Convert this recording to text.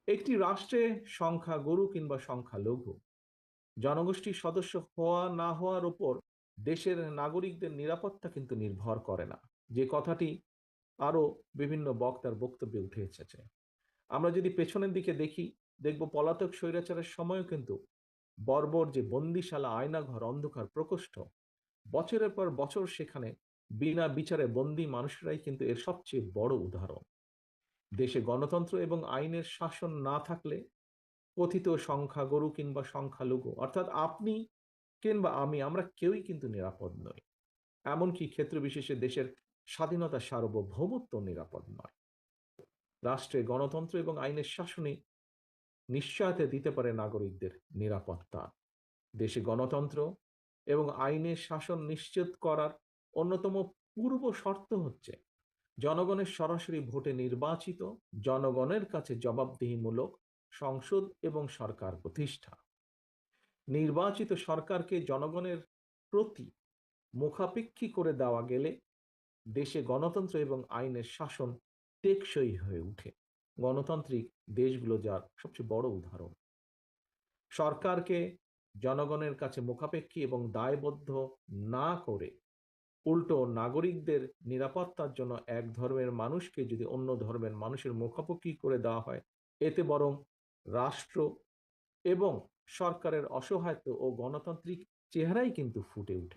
একটি রাষ্ট্রে সংখ্যাগুরু কিংবা সংখ্যালঘু জনগোষ্ঠীর সদস্য হওয়া না হওয়ার উপর দেশের নাগরিকদের নিরাপত্তা কিন্তু নির্ভর করে না, যে কথাটি আরো বিভিন্ন বক্তার বক্তব্যে উঠে এসেছে। আমরা যদি পেছনের দিকে দেখি, দেখব পলাতক স্বৈরাচারের সময়ও কিন্তু বর্বর যে বন্দিশালা, আয়নাঘর, অন্ধকার প্রকোষ্ঠ, বছরের পর বছর সেখানে বিনা বিচারে বন্দি মানুষরাই কিন্তু এর সবচেয়ে বড় উদাহরণ। দেশে গণতন্ত্র এবং আইনের শাসন না থাকলে কথিত সংখ্যাগুরু কিংবা সংখ্যালঘু অর্থাৎ আপনি কিংবা আমি, আমরা কেউই কিন্তু নিরাপদ নই। এমনকি ক্ষেত্র বিশেষে দেশের স্বাধীনতা, সার্বভৌমত্ব নিরাপদ নয়। রাষ্ট্রে গণতন্ত্র এবং আইনের শাসনে নিশ্চয়তা দিতে পারে নাগরিকদের নিরাপত্তা। দেশে গণতন্ত্র এবং আইনের শাসন নিশ্চিত করার অন্যতম পূর্ব শর্ত হচ্ছে জনগণের সরাসরি ভোটে নির্বাচিত, জনগণের কাছে জবাবদিহিমূলক সংসদ এবং সরকার প্রতিষ্ঠা। নির্বাচিত সরকারকে জনগণের প্রতি মুখাপেক্ষী করে দেওয়া গেলে দেশে গণতন্ত্র এবং আইনের শাসন টেকসই হয়ে ওঠে। গণতান্ত্রিক দেশগুলো যার সবচেয়ে বড় উদাহরণ। সরকারকে জনগণের কাছে মুখাপেক্ষী এবং দায়বদ্ধ না করে উল্টো নাগরিকদের নিরাপত্তার জন্য এক ধর্মের মানুষকে যদি অন্য ধর্মের মানুষের মুখাপেক্ষী করে দেওয়া হয়, এতে বরং রাষ্ট্র এবং সরকারের অসহায়ত্ব ও গণতান্ত্রিক চেহারাই কিন্তু ফুটে ওঠে।